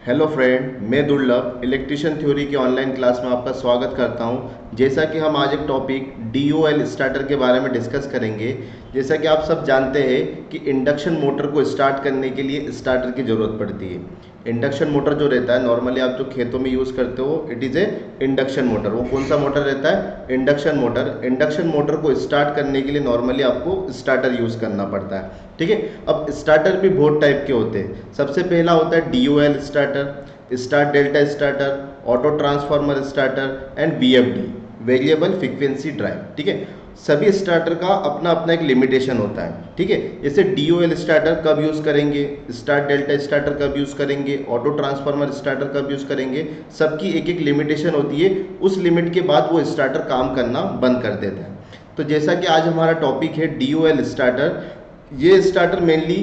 Hello friend, मैं दुर्लभ electrician theory के ऑनलाइन क्लास में आपका स्वागत करता हूं। जैसा कि हम आज एक टॉपिक DOL स्टार्टर के बारे में डिस्कस करेंगे। जैसा कि आप सब जानते हैं कि इंडक्शन मोटर को स्टार्ट करने के लिए स्टार्टर की ज़रूरत पड़ती है। इंडक्शन मोटर जो रहता है नॉर्मली आप जो खेतों में यूज़ करते हो, it is a induction motor. वो कौन सा मोटर रहता है? Induction motor. इंडक्शन मोटर को स्टार्ट करने के लिए नॉर्मली आपको स्टार्टर यूज़ करना पड़ता है। ठीक है। अब स्टार्टर भी बहुत टाइप के होते हैं। सबसे पहला होता है DOL starter, star delta starter, auto transformer starter and VFD, variable frequency drive. ठीक है। सभी स्टार्टर का अपना अपना एक लिमिटेशन होता है। ठीक है। जैसे DOL स्टार्टर कब यूज़ करेंगे, स्टार डेल्टा स्टार्टर कब यूज़ करेंगे, ऑटो ट्रांसफार्मर स्टार्टर कब यूज़ करेंगे, सबकी एक एक लिमिटेशन होती है। उस लिमिट के बाद वो स्टार्टर काम करना बंद कर देता है। तो जैसा कि आज हमारा टॉपिक है DOL स्टार्टर, ये स्टार्टर मेनली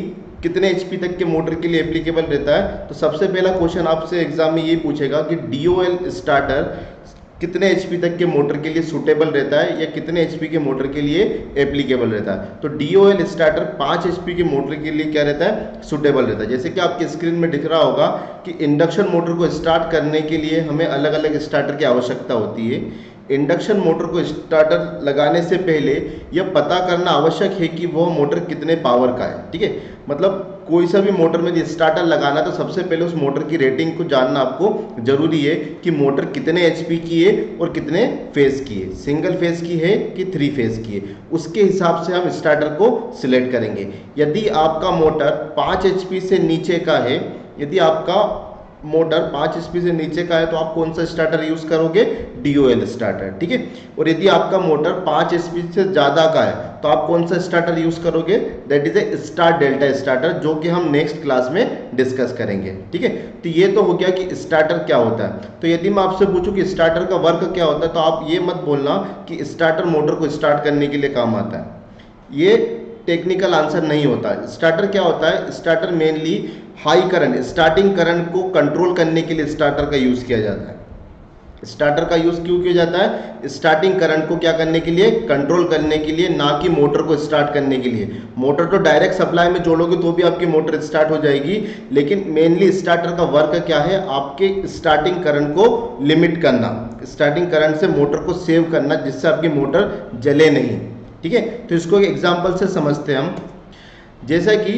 कितने HP तक के मोटर के लिए एप्लीकेबल रहता है। तो सबसे पहला क्वेश्चन आपसे एग्जाम में ये पूछेगा कि DOL स्टार्टर कितने HP तक के मोटर के लिए सूटेबल रहता है या कितने HP के मोटर के लिए एप्लीकेबल रहता है। तो DOL स्टार्टर 5 HP के मोटर के लिए क्या रहता है? सूटेबल रहता है। जैसे कि आपके स्क्रीन में दिख रहा होगा कि इंडक्शन मोटर को स्टार्ट करने के लिए हमें अलग अलग स्टार्टर की आवश्यकता होती है। इंडक्शन मोटर को स्टार्टर लगाने से पहले यह पता करना आवश्यक है कि वह मोटर कितने पावर का है। ठीक है। मतलब कोई सा भी मोटर में यदि स्टार्टर लगाना तो सबसे पहले उस मोटर की रेटिंग को जानना आपको जरूरी है कि मोटर कितने HP की है और कितने फेज की है, सिंगल फेज की है कि 3 फेज की है। उसके हिसाब से हम स्टार्टर को सिलेक्ट करेंगे। यदि आपका मोटर 5 HP से नीचे का है, यदि आपका मोटर 5 HP से नीचे का है तो आप कौन सा स्टार्टर यूज करोगे? DOL starter. ठीक है। और यदि आपका मोटर 5 HP से ज़्यादा का है तो आप कौन सा स्टार्टर यूज करोगे? That is a star delta starter, जो कि हम नेक्स्ट क्लास में डिस्कस करेंगे। ठीक है। तो ये तो हो गया कि स्टार्टर क्या होता है। तो यदि मैं आपसे पूछूं कि स्टार्टर का वर्क क्या होता है तो आप ये मत बोलना कि स्टार्टर मोटर को स्टार्ट करने के लिए काम आता है। ये टेक्निकल आंसर नहीं होता। स्टार्टर क्या होता है? Starter mainly high current, starting current को कंट्रोल करने के लिए स्टार्टर का यूज किया जाता है। स्टार्टर का यूज क्यों किया जाता है? स्टार्टिंग करंट को क्या करने के लिए? कंट्रोल करने के लिए, ना कि मोटर को स्टार्ट करने के लिए। मोटर तो डायरेक्ट सप्लाई में जोड़ोगे तो भी आपकी मोटर स्टार्ट हो जाएगी, लेकिन मेनली स्टार्टर का वर्क क्या है? आपके स्टार्टिंग करंट को लिमिट करना, स्टार्टिंग करंट से मोटर को सेव करना, जिससे आपकी मोटर जले नहीं। ठीक है। तो इसको एक एग्जाम्पल से समझते हैं हम। जैसा कि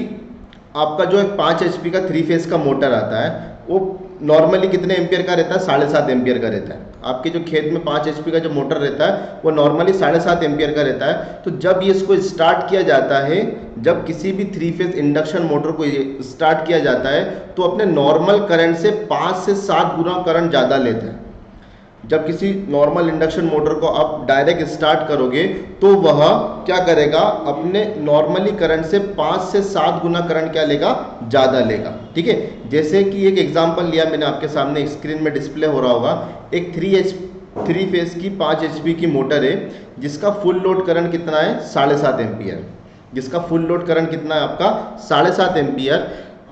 आपका जो एक 5 HP का 3 फेज का मोटर आता है वो नॉर्मली कितने एम्पियर का रहता है? 7.5 एम्पियर का रहता है। आपके जो खेत में 5 HP का जो मोटर रहता है वो नॉर्मली 7.5 एम्पियर का रहता है। तो जब ये इसको स्टार्ट किया जाता है, जब किसी भी 3 फेज इंडक्शन मोटर को स्टार्ट किया जाता है तो अपने नॉर्मल करंट से 5 से 7 गुना करंट ज़्यादा लेता है। जब किसी नॉर्मल इंडक्शन मोटर को आप डायरेक्ट स्टार्ट करोगे तो वह क्या करेगा? अपने नॉर्मली करंट से 5 से 7 गुना करंट क्या लेगा? ज़्यादा लेगा। ठीक है। जैसे कि एक एग्जांपल लिया मैंने, आपके सामने स्क्रीन में डिस्प्ले हो रहा होगा। एक 3 फेज की 5 HP की मोटर है जिसका फुल लोड करंट कितना है? 7.5 एम्पियर। जिसका फुल लोड करंट कितना है आपका? 7.5 एम्पियर।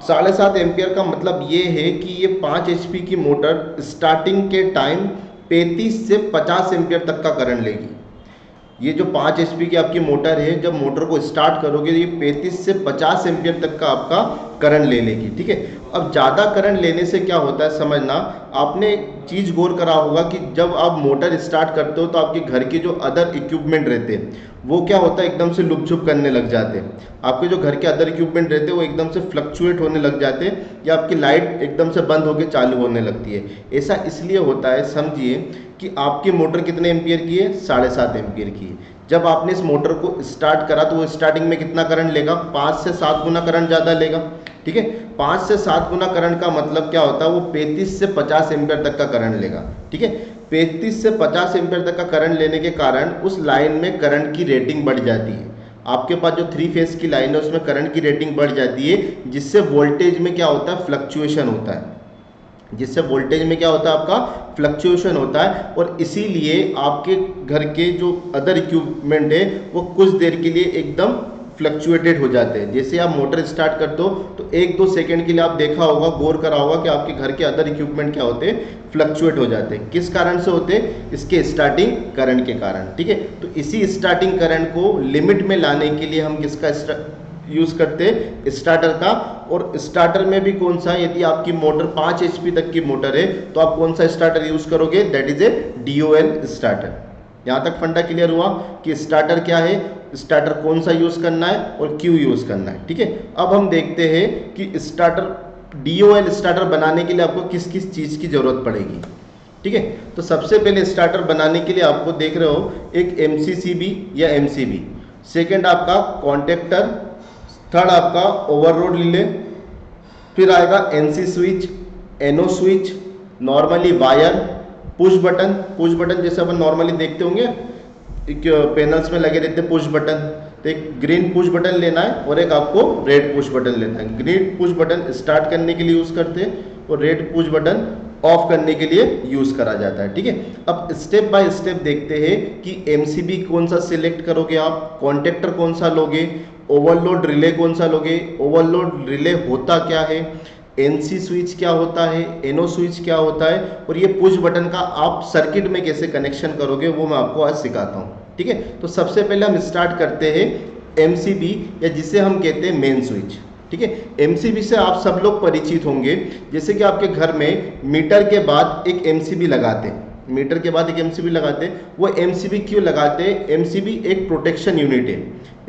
7.5 एम्पियर का मतलब ये है कि ये 5 HP की मोटर स्टार्टिंग के टाइम 35 से 50 एम्पियर तक का करंट लेगी। ये जो 5 HP की आपकी मोटर है, जब मोटर को स्टार्ट करोगे ये 35 से 50 एम्पियर तक का आपका करंट ले लेगी। ठीक है। अब ज़्यादा करंट लेने से क्या होता है समझना। आपने एक चीज़ गौर करा होगा कि जब आप मोटर स्टार्ट करते हो तो आपके घर के जो अदर इक्विपमेंट रहते हैं वो क्या होता है? एकदम से लुक छुप करने लग जाते हैं। आपके जो घर के अदर इक्विपमेंट रहते हैं वो एकदम से फ्लक्चुएट होने लग जाते हैं, या आपकी लाइट एकदम से बंद होकर चालू होने लगती है। ऐसा इसलिए होता है, समझिए कि आपकी मोटर कितने एम्पियर की है? 7.5 एम्पियर की है। जब आपने इस मोटर को स्टार्ट करा तो वो स्टार्टिंग में कितना करंट लेगा? 5 से 7 गुना करंट ज़्यादा लेगा। ठीक है। 5 से 7 गुना करंट का मतलब क्या होता है? वो 35 से 50 एम्पियर तक का करंट लेगा। ठीक है। 35 से 50 एम्पियर तक का करंट लेने के कारण उस लाइन में करंट की रेटिंग बढ़ जाती है। आपके पास जो 3 फेज की लाइन है उसमें करंट की रेटिंग बढ़ जाती है, जिससे वोल्टेज में क्या होता है? फ्लक्चुएशन होता है। जिससे वोल्टेज में क्या होता है? आपका फ्लक्चुएशन होता है। और इसीलिए आपके घर के जो अदर इक्विपमेंट है वो कुछ देर के लिए एकदम फ्लक्चुएटेड हो जाते हैं। जैसे आप मोटर स्टार्ट करते हो तो 1-2 सेकंड के लिए आप देखा होगा, गौर करा होगा कि आपके घर के अदर इक्विपमेंट क्या होते हैं? फ्लक्चुएट हो जाते हैं। किस कारण से होते हैं? इसके स्टार्टिंग करंट के कारण। ठीक है। तो इसी स्टार्टिंग करंट को लिमिट में लाने के लिए हम किसका यूज़ करते हैं स्टार्टर का। और स्टार्टर में भी कौन सा, यदि आपकी मोटर 5 HP तक की मोटर है तो आप कौन सा स्टार्टर यूज़ करोगे, that is a DOL starter. यहाँ तक फंडा क्लियर हुआ कि स्टार्टर क्या है, स्टार्टर कौन सा यूज़ करना है और क्यों यूज़ करना है। ठीक है, अब हम देखते हैं कि स्टार्टर DOL स्टार्टर बनाने के लिए आपको किस किस चीज़ की ज़रूरत पड़ेगी। ठीक है, तो सबसे पहले स्टार्टर बनाने के लिए आपको देख रहे हो एक MCCB या MCB, सेकेंड आपका कॉन्टेक्टर, थर्ड आपका ओवरलोड रिले, फिर आएगा NC switch, NO switch, normally wire, push button जैसे अपन नॉर्मली देखते होंगे पैनल्स में लगे रहते पुश बटन, तो एक ग्रीन पुश बटन लेना है और एक आपको रेड पुश बटन लेना है। ग्रीन पुश बटन स्टार्ट करने के लिए यूज़ करते हैं और रेड पुश बटन ऑफ करने के लिए यूज़ करा जाता है। ठीक है, अब स्टेप बाय स्टेप देखते हैं कि MCB कौन सा सिलेक्ट करोगे आप, कॉन्टेक्टर कौन सा लोगे, ओवरलोड रिले कौन सा लोगे, ओवरलोड रिले होता क्या है, NC स्विच क्या होता है, NO स्विच क्या होता है, और ये पुश बटन का आप सर्किट में कैसे कनेक्शन करोगे वो मैं आपको आज सिखाता हूँ। ठीक है, तो सबसे पहले हम स्टार्ट करते हैं MCB या जिसे हम कहते हैं मेन स्विच। ठीक है, MCB से आप सब लोग परिचित होंगे, जैसे कि आपके घर में मीटर के बाद एक MCB लगाते हैं, मीटर के बाद एक MCB लगाते हैं। वो MCB क्यों लगाते हैं, MCB एक प्रोटेक्शन यूनिट है,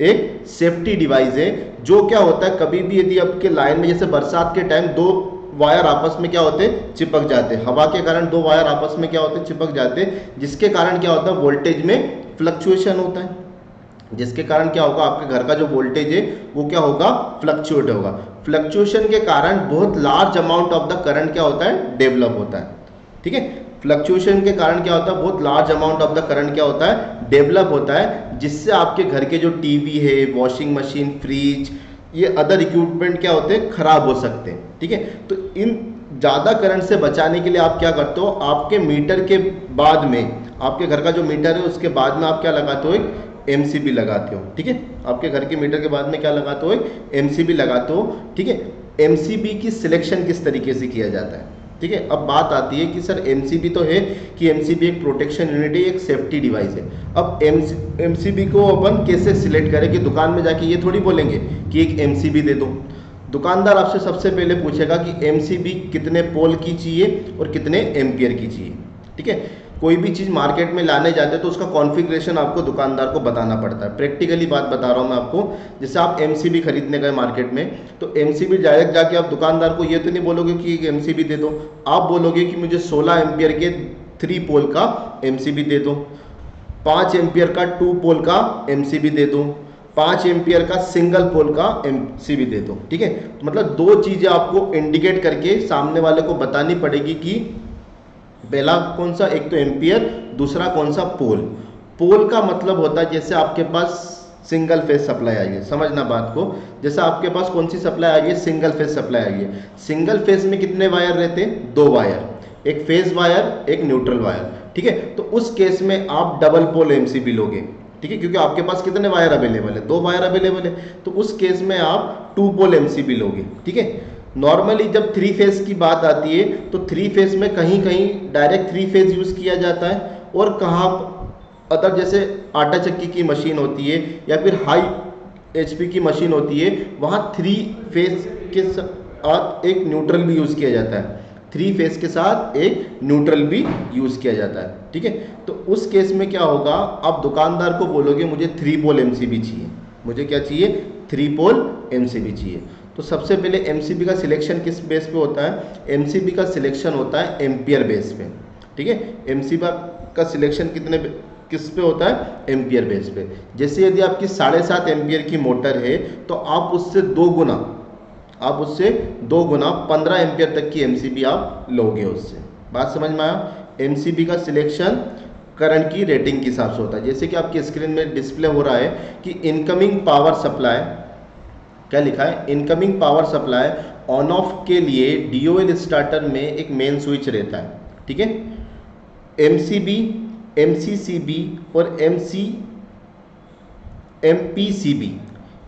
एक सेफ्टी डिवाइस है, जो क्या होता है कभी भी यदि आपके लाइन में जैसे बरसात के टाइम दो वायर आपस में क्या होते हैं, चिपक जाते हैं, हवा के कारण दो वायर आपस में क्या होते हैं, चिपक जाते हैं, जिसके कारण क्या होता है वोल्टेज में फ्लक्चुएशन होता है, जिसके कारण क्या होगा आपके घर का जो वोल्टेज है वो क्या होगा, फ्लक्चुएट होगा। फ्लक्चुएशन के कारण बहुत large amount of the current क्या होता है, डेवलप होता है। ठीक है, फ्लक्चुएशन के कारण क्या होता है, बहुत large amount of the current क्या होता है, डेवलप होता है, जिससे आपके घर के जो टीवी है, वॉशिंग मशीन, फ्रिज, ये अदर इक्विपमेंट क्या होते हैं, खराब हो सकते हैं। ठीक है, तो इन ज़्यादा करंट से बचाने के लिए आप क्या करते हो, आपके मीटर के बाद में, आपके घर का जो मीटर है उसके बाद में आप क्या लगाते हो, एक MCB लगाते हो। ठीक है, आपके घर के मीटर के बाद में क्या लगाते हो, एक MCB लगाते हो। ठीक है, MCB की सिलेक्शन किस तरीके से किया जाता है। ठीक है, अब बात आती है कि सर MCB तो है कि MCB एक प्रोटेक्शन यूनिट है, एक सेफ्टी डिवाइस है। अब MCB को अपन कैसे सिलेक्ट करें, कि दुकान में जाके ये थोड़ी बोलेंगे कि एक MCB दे दो। दुकानदार आपसे सबसे पहले पूछेगा कि MCB कितने पोल की चाहिए और कितने एम्पियर की चाहिए। ठीक है, कोई भी चीज़ मार्केट में लाने जाते हैं तो उसका कॉन्फ़िगरेशन आपको दुकानदार को बताना पड़ता है। प्रैक्टिकली बात बता रहा हूँ मैं आपको, जैसे आप MCB खरीदने गए मार्केट में, तो MCB डायरेक्ट जाके आप दुकानदार को ये तो नहीं बोलोगे कि एक MCB दे दो, आप बोलोगे कि मुझे 16 एम्पियर के 3 पोल का MCB दे दो, 5 एम्पियर का 2 पोल का MCB दे दो, 5 एम्पियर का सिंगल पोल का MCB दे दो। ठीक है, मतलब दो चीज़ें आपको इंडिकेट करके सामने वाले को बतानी पड़ेगी कि पहला कौन सा, एक तो एम्पियर, दूसरा कौन सा, पोल। पोल का मतलब होता है जैसे आपके पास सिंगल फेज सप्लाई आई है, समझना बात को, जैसे आपके पास कौन सी सप्लाई आई है, सिंगल फेज सप्लाई आई है। सिंगल फेज में कितने वायर रहते हैं, 2 वायर, एक फेज वायर, एक न्यूट्रल वायर। ठीक है, तो उस केस में आप डबल पोल MCB लोगे। ठीक है, क्योंकि आपके पास कितने वायर अवेलेबल है, 2 वायर अवेलेबल है, तो उस केस में आप 2 पोल MCB लोगे। ठीक है, नॉर्मली जब 3 फेज की बात आती है तो 3 फेज में कहीं कहीं डायरेक्ट 3 फेज यूज़ किया जाता है, और कहाँ अदर जैसे आटा चक्की की मशीन होती है या फिर हाई HP की मशीन होती है, वहाँ 3 फेज के साथ एक न्यूट्रल भी यूज़ किया जाता है, 3 फेज के साथ एक न्यूट्रल भी यूज़ किया जाता है। ठीक है, तो उस केस में क्या होगा, आप दुकानदार को बोलोगे मुझे 3 पोल MCB चाहिए, मुझे क्या चाहिए, 3 पोल MCB चाहिए। तो सबसे पहले MCB का सिलेक्शन किस बेस पे होता है, MCB का सिलेक्शन होता है एम्पियर बेस पे। ठीक है, MCB का सिलेक्शन किस पे होता है, एम्पियर बेस पे। जैसे यदि आपकी 7.5 एम्पियर की मोटर है तो आप उससे 2 गुना 15 एम्पियर तक की MCB आप लोगे उससे। बात समझ में आया, MCB का सिलेक्शन करंट की रेटिंग के हिसाब से होता है। जैसे कि आपकी स्क्रीन में डिस्प्ले हो रहा है कि इनकमिंग पावर सप्लाई, क्या लिखा है, incoming power supply on off के लिए DOL स्टार्टर में एक मेन स्विच रहता है। ठीक है, MCB, MCCB और MPCB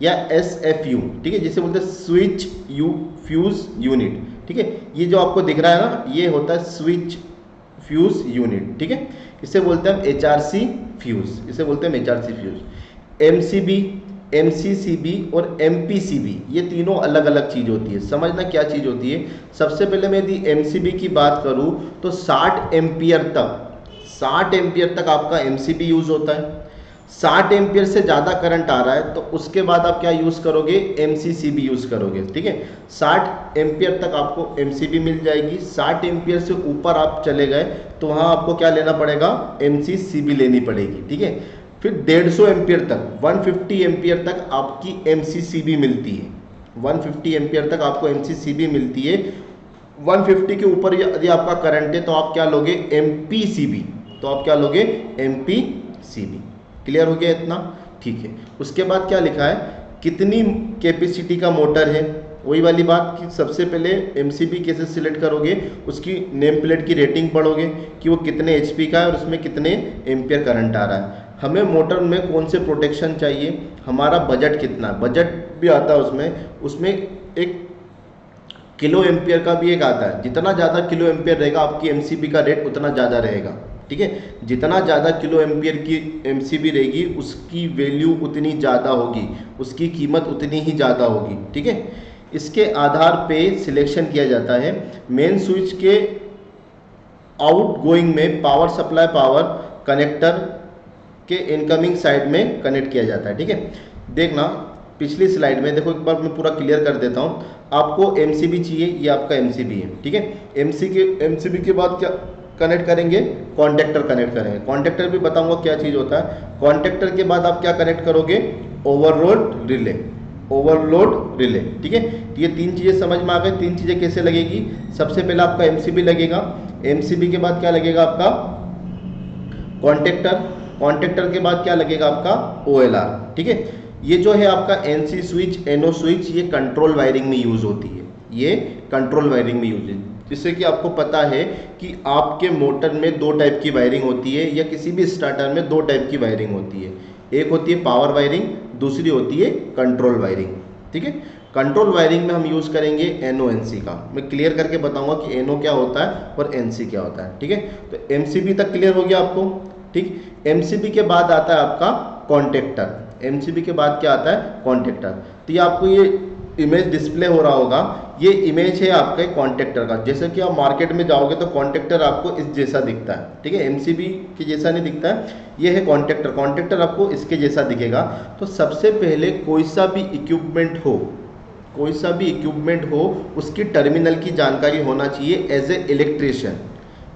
या SFU, ठीक है, जिसे बोलते हैं स्विच फ्यूज यूनिट। ठीक है, ये जो आपको दिख रहा है ना, ये होता है स्विच फ्यूज यूनिट। ठीक है, इसे बोलते हैं HRC फ्यूज, इसे बोलते हैं HRC फ्यूज। MCB MCCB और MPCB, ये तीनों अलग अलग चीज़ होती है। समझना क्या चीज़ होती है। सबसे पहले मैं यदि MCB की बात करूँ तो 60 एम्पियर तक आपका MCB यूज़ होता है। 60 एम्पियर से ज़्यादा करंट आ रहा है तो उसके बाद आप क्या यूज़ करोगे, MCCB यूज़ करोगे। ठीक है, 60 एम्पियर तक आपको MCB मिल जाएगी। 60 एम्पियर से ऊपर आप चले गए तो वहाँ आपको क्या लेना पड़ेगा, MCCB लेनी पड़ेगी। ठीक है, फिर 150 एम्पियर तक, 150 एम्पियर तक आपकी MCCB मिलती है। 150 एम्पियर तक आपको MCCB मिलती है। 150 के ऊपर यदि आपका करंट है तो आप क्या लोगे, MPCB। तो आप क्या लोगे, MPCB। क्लियर हो गया इतना, ठीक है। उसके बाद क्या लिखा है, कितनी कैपेसिटी का मोटर है। वही वाली बात कि सबसे पहले MCB कैसे सिलेक्ट करोगे, उसकी नेम प्लेट की रेटिंग पढ़ोगे कि वो कितने HP का है और उसमें कितने एम्पियर करंट आ रहा है। हमें मोटर में कौन से प्रोटेक्शन चाहिए, हमारा बजट कितना है, बजट भी आता है उसमें एक किलो एम्पियर का भी एक आता है। जितना ज़्यादा किलो एम्पियर रहेगा आपकी MCB का रेट उतना ज़्यादा रहेगा। ठीक है, जितना ज़्यादा किलो एम्पियर की MCB रहेगी उसकी वैल्यू उतनी ज़्यादा होगी, उसकी कीमत उतनी ही ज़्यादा होगी। ठीक है, इसके आधार पे सिलेक्शन किया जाता है। मेन स्विच के आउट गोइंग में पावर सप्लाई पावर कनेक्टर के इनकमिंग साइड में कनेक्ट किया जाता है। ठीक है, देखना पिछली स्लाइड में देखो, एक बार मैं पूरा क्लियर कर देता हूँ। आपको MCB चाहिए, ये आपका MCB है। ठीक है, MCB के बाद क्या कनेक्ट करेंगे, कॉन्टेक्टर कनेक्ट करेंगे। कॉन्टेक्टर भी बताऊंगा क्या चीज़ होता है। कॉन्टेक्टर के बाद आप क्या कनेक्ट करोगे, ओवरलोड रिले, ओवरलोड रिले। ठीक है, तो ये तीन चीज़ें समझ में आ गई। तीन चीज़ें कैसे लगेगी, सबसे पहले आपका MCB लगेगा, MCB के बाद क्या लगेगा आपका कॉन्टेक्टर, कॉन्टेक्टर के बाद क्या लगेगा आपका OLR। ठीक है, ये जो है आपका NC स्विच, NO स्विच, ये कंट्रोल वायरिंग में यूज़ होती है। ये कंट्रोल वायरिंग में यूज है, जिससे कि आपको पता है कि आपके मोटर में दो टाइप की वायरिंग होती है, या किसी भी स्टार्टर में दो टाइप की वायरिंग होती है। एक होती है पावर वायरिंग, दूसरी होती है कंट्रोल वायरिंग। ठीक है, कंट्रोल वायरिंग में हम यूज़ करेंगे NO NC का। मैं क्लियर करके बताऊंगा कि NO क्या होता है और NC क्या होता है। ठीक है, तो MCB तक क्लियर हो गया आपको। ठीक, MCB के बाद आता है आपका कॉन्टेक्टर। MCB के बाद क्या आता है, कॉन्टेक्टर। तो ये आपको ये इमेज डिस्प्ले हो रहा होगा, ये इमेज है आपके कॉन्टेक्टर का। जैसे कि आप मार्केट में जाओगे तो कॉन्टेक्टर आपको इस जैसा दिखता है। ठीक है, MCB के जैसा नहीं दिखता है, ये है कॉन्टेक्टर। कॉन्टेक्टर आपको इसके जैसा दिखेगा। तो सबसे पहले कोई सा भी इक्विपमेंट हो, कोई सा भी इक्विपमेंट हो, उसकी टर्मिनल की जानकारी होना चाहिए एज ए इलेक्ट्रिशियन।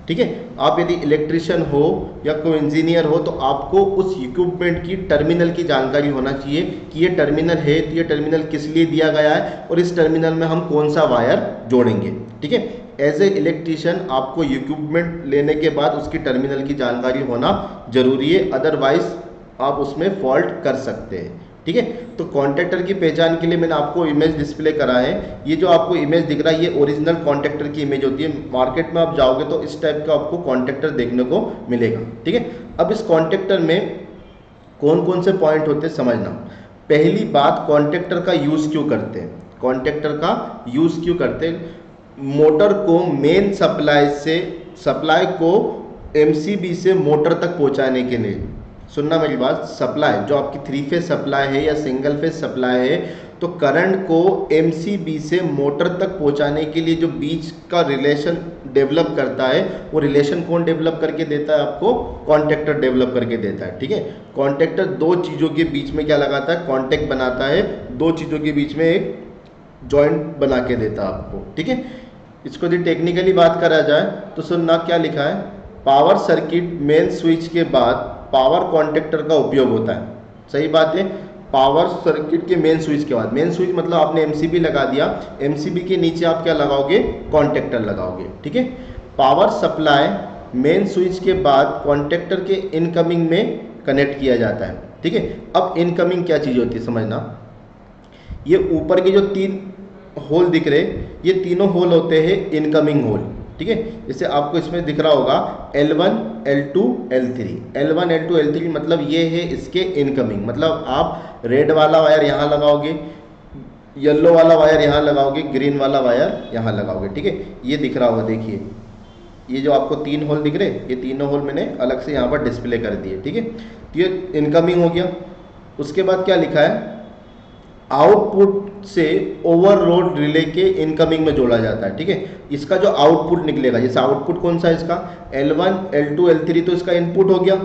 ठीक है, आप यदि इलेक्ट्रिशियन हो या कोई इंजीनियर हो तो आपको उस इक्विपमेंट की टर्मिनल की जानकारी होना चाहिए कि ये टर्मिनल है तो ये टर्मिनल किस लिए दिया गया है और इस टर्मिनल में हम कौन सा वायर जोड़ेंगे। ठीक है, एज ए इलेक्ट्रिशियन आपको इक्विपमेंट लेने के बाद उसकी टर्मिनल की जानकारी होना जरूरी है, अदरवाइज आप उसमें फॉल्ट कर सकते हैं। ठीक है, तो कॉन्टेक्टर की पहचान के लिए मैंने आपको इमेज डिस्प्ले करा है। ये जो आपको इमेज दिख रहा है ये ओरिजिनल कॉन्टेक्टर की इमेज होती है। मार्केट में आप जाओगे तो इस टाइप का आपको कॉन्टेक्टर देखने को मिलेगा। ठीक है, अब इस कॉन्टेक्टर में कौन कौन से पॉइंट होते हैं समझना। पहली बात, कॉन्टेक्टर का यूज क्यों करते हैं, कॉन्टेक्टर का यूज क्यों करते हैं, मोटर को मेन सप्लाई को MCB से मोटर तक पहुंचाने के लिए। सुनना मेरी बात, सप्लाई जो आपकी 3 फेज सप्लाई है या सिंगल फेज सप्लाई है, तो करंट को MCB से मोटर तक पहुंचाने के लिए जो बीच का रिलेशन डेवलप करता है, वो रिलेशन कौन डेवलप करके देता है आपको, कॉन्टेक्टर डेवलप करके देता है। ठीक है, कॉन्टेक्टर दो चीज़ों के बीच में क्या लगाता है, कॉन्टेक्ट बनाता है, दो चीज़ों के बीच में एक जॉइंट बना के देता है आपको। ठीक है, इसको यदि टेक्निकली बात करा जाए तो सुनना क्या लिखा है, पावर सर्किट मेन स्विच के बाद पावर कॉन्टेक्टर का उपयोग होता है। सही बात है, पावर सर्किट के मेन स्विच के बाद, मेन स्विच मतलब आपने MCB लगा दिया, MCB के नीचे आप क्या लगाओगे, कॉन्टेक्टर लगाओगे। ठीक है, पावर सप्लाई मेन स्विच के बाद कॉन्टेक्टर के इनकमिंग में कनेक्ट किया जाता है। ठीक है, अब इनकमिंग क्या चीज़ होती है समझना। ये ऊपर के जो 3 होल दिख रहे, ये तीनों होल होते हैं इनकमिंग होल। ठीक है, जैसे आपको इसमें दिख रहा होगा L1 L2 L3, L1 L2 L3 मतलब ये है इसके इनकमिंग। मतलब आप रेड वाला वायर यहाँ लगाओगे, येलो वाला वायर यहाँ लगाओगे, ग्रीन वाला वायर यहाँ लगाओगे। ठीक है, ये दिख रहा होगा, देखिए ये जो आपको 3 होल दिख रहे, ये तीनों होल मैंने अलग से यहाँ पर डिस्प्ले कर दिए। ठीक है, तो ये इनकमिंग हो गया। उसके बाद क्या लिखा है, आउटपुट से ओवरलोड रिले के इनकमिंग में जोड़ा जाता है। ठीक है, इसका जो आउटपुट निकलेगा, जैसे आउटपुट कौन सा है इसका, L1 L2 L3 तो इसका इनपुट हो गया,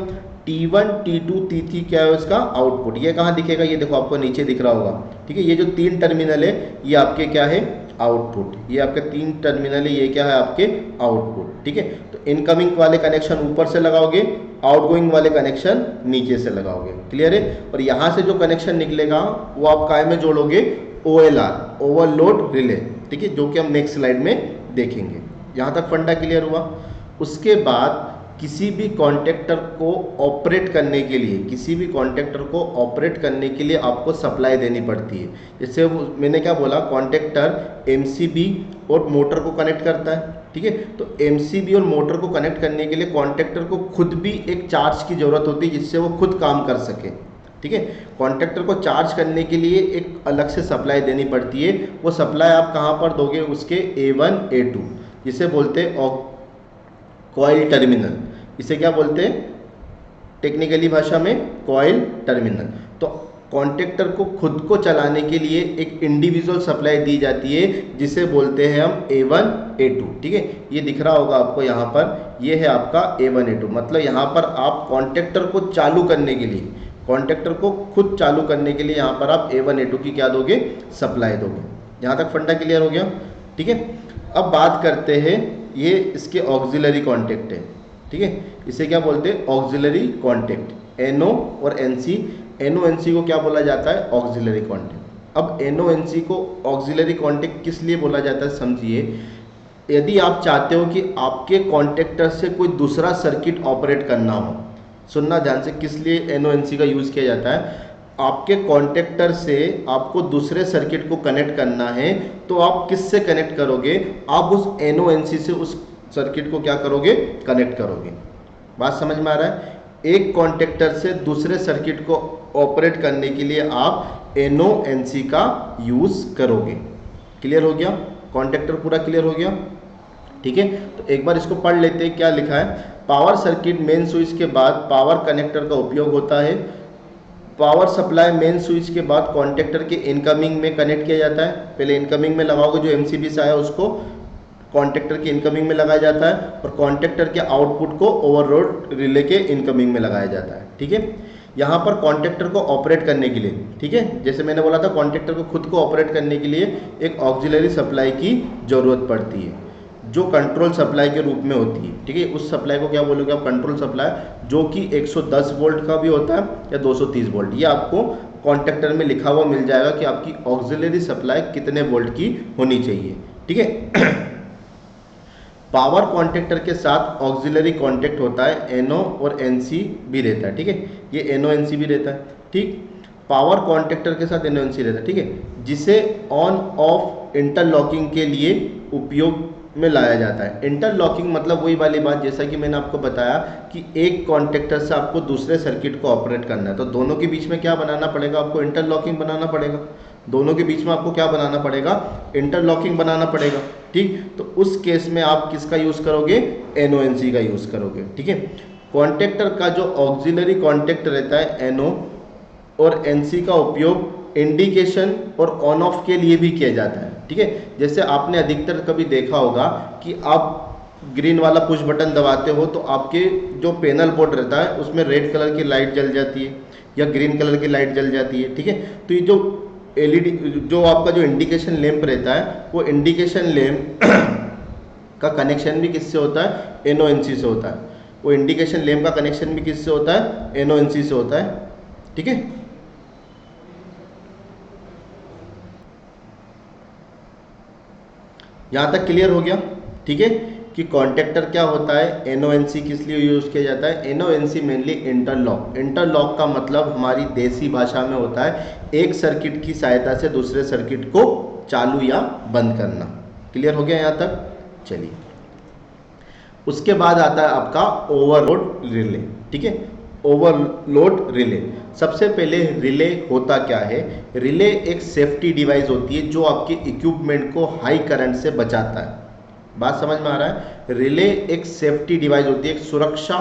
T1 T2 T3 क्या है इसका आउटपुट। ये कहाँ दिखेगा, ये देखो आपको नीचे दिख रहा होगा। ठीक है, ये जो 3 टर्मिनल है ये आपके क्या है आउटपुट, ये आपके 3 टर्मिनल है, ये क्या है आपके आउटपुट। ठीक है, तो इनकमिंग वाले कनेक्शन ऊपर से लगाओगे, आउटगोइंग वाले कनेक्शन नीचे से लगाओगे। क्लियर है, और यहाँ से जो कनेक्शन निकलेगा वो आप काय में जोड़ोगे, OLR ओवरलोड रिले। ठीक है, जो कि हम नेक्स्ट स्लाइड में देखेंगे। यहाँ तक फंडा क्लियर हुआ। उसके बाद किसी भी कॉन्टेक्टर को ऑपरेट करने के लिए, किसी भी कॉन्टेक्टर को ऑपरेट करने के लिए आपको सप्लाई देनी पड़ती है। जैसे मैंने क्या बोला, कॉन्टेक्टर MCB और मोटर को कनेक्ट करता है। ठीक है, तो MCB और मोटर को कनेक्ट करने के लिए कॉन्टेक्टर को खुद भी एक चार्ज की जरूरत होती है जिससे वो खुद काम कर सके। ठीक है, कॉन्टेक्टर को चार्ज करने के लिए एक अलग से सप्लाई देनी पड़ती है। वो सप्लाई आप कहाँ पर दोगे, उसके A1 A2 जिसे बोलते हैं कॉइल टर्मिनल। इसे क्या बोलते हैं टेक्निकली भाषा में, कॉइल टर्मिनल। तो कॉन्टेक्टर को खुद को चलाने के लिए एक इंडिविजुअल सप्लाई दी जाती है जिसे बोलते हैं हम A1 A2। ठीक है, ये दिख रहा होगा आपको यहाँ पर, ये है आपका A1 A2। मतलब यहाँ पर आप कॉन्टेक्टर को चालू करने के लिए, कॉन्टेक्टर को खुद चालू करने के लिए यहाँ पर आप A1 A2 की क्या दोगे, सप्लाई दोगे। यहाँ तक फंडा क्लियर हो गया। ठीक है, अब बात करते हैं, ये इसके ऑक्सिलरी कॉन्टेक्ट है। ठीक है, इसे क्या बोलते हैं, ऑक्सिलरी कॉन्टेक्ट, NO और NC। NO NC को क्या बोला जाता है, ऑक्सिलरी कॉन्टेक्ट। अब NO NC को ऑक्सिलरी कॉन्टेक्ट किस लिए बोला जाता है समझिए। यदि आप चाहते हो कि आपके कॉन्टेक्टर से कोई दूसरा सर्किट ऑपरेट करना हो, सुनना ध्यान से, किस लिए NO NC का यूज़ किया जाता है। आपके कॉन्टेक्टर से आपको दूसरे सर्किट को कनेक्ट करना है तो आप किससे कनेक्ट करोगे, आप उस NO NC से उस सर्किट को क्या करोगे, कनेक्ट करोगे। बात समझ में आ रहा है। एक कॉन्टेक्टर से दूसरे सर्किट को ऑपरेट करने के लिए आप NO NC का यूज़ करोगे। क्लियर हो गया, कॉन्टेक्टर पूरा क्लियर हो गया। ठीक है, तो एक बार इसको पढ़ लेते हैं, क्या लिखा है। पावर सर्किट मेन स्विच के बाद पावर कनेक्टर का उपयोग होता है। पावर सप्लाई मेन स्विच के बाद कॉन्टेक्टर के इनकमिंग में कनेक्ट किया जाता है। पहले इनकमिंग में लगाओगे, जो MCB से आया उसको कॉन्टेक्टर के इनकमिंग में लगाया जाता है, और कॉन्टेक्टर के आउटपुट को ओवरलोड रिले के इनकमिंग में लगाया जाता है। ठीक है, यहाँ पर कॉन्टेक्टर को ऑपरेट करने के लिए, ठीक है, जैसे मैंने बोला था, कॉन्टेक्टर को खुद को ऑपरेट करने के लिए एक ऑक्सिलरी सप्लाई की जरूरत पड़ती है जो कंट्रोल सप्लाई के रूप में होती है। ठीक है, उस सप्लाई को क्या बोलोगे आप, कंट्रोल सप्लाई, जो कि 110 वोल्ट का भी होता है या 230 वोल्ट। ये आपको कॉन्टेक्टर में लिखा हुआ मिल जाएगा कि आपकी ऑक्सिलरी सप्लाई कितने वोल्ट की होनी चाहिए। ठीक है, पावर कॉन्टेक्टर के साथ ऑक्सिलरी कॉन्टेक्ट होता है, NO और NC भी रहता है। ठीक है, ये NO NC भी रहता है। ठीक, पावर कॉन्टेक्टर के साथ NO NC रहता है। ठीक है, जिसे ऑन ऑफ इंटरलॉकिंग के लिए उपयोग में लाया जाता है। इंटरलॉकिंग मतलब वही वाली बात, जैसा कि मैंने आपको बताया कि एक कॉन्टेक्टर से आपको दूसरे सर्किट को ऑपरेट करना है, तो दोनों के बीच में क्या बनाना पड़ेगा, आपको इंटरलॉकिंग बनाना पड़ेगा। दोनों के बीच में आपको क्या बनाना पड़ेगा, इंटरलॉकिंग बनाना पड़ेगा। ठीक, तो उस केस में आप किसका यूज़ करोगे, NO NC का यूज़ करोगे। ठीक है, कॉन्टेक्टर का जो ऑक्सिलरी कॉन्टेक्ट रहता है NO और NC का उपयोग इंडिकेशन और ऑन ऑफ के लिए भी किया जाता है। ठीक है, जैसे आपने अधिकतर कभी देखा होगा कि आप ग्रीन वाला पुश बटन दबाते हो तो आपके जो पैनल बोर्ड रहता है उसमें रेड कलर की लाइट जल जाती है या ग्रीन कलर की लाइट जल जाती है। ठीक है, तो ये जो LED, जो आपका जो इंडिकेशन लैंप रहता है, वो इंडिकेशन लैंप का कनेक्शन भी किससे होता है, NO NC से होता है। वो इंडिकेशन लैंप का कनेक्शन भी किससे होता है, NO NC से होता है। ठीक है, यहाँ तक क्लियर हो गया। ठीक है, कि कॉन्टेक्टर क्या होता है, NO NC किस लिए यूज़ किया जाता है। NO NC mainly interlock, interlock का मतलब हमारी देसी भाषा में होता है एक सर्किट की सहायता से दूसरे सर्किट को चालू या बंद करना। क्लियर हो गया यहाँ तक, चलिए। उसके बाद आता है आपका ओवरलोड रिले। ठीक है, ओवरलोड रिले, सबसे पहले रिले होता क्या है। रिले एक सेफ्टी डिवाइस होती है जो आपके इक्विपमेंट को हाई करंट से बचाता है। बात समझ में आ रहा है। रिले एक सेफ्टी डिवाइस होती है, एक सुरक्षा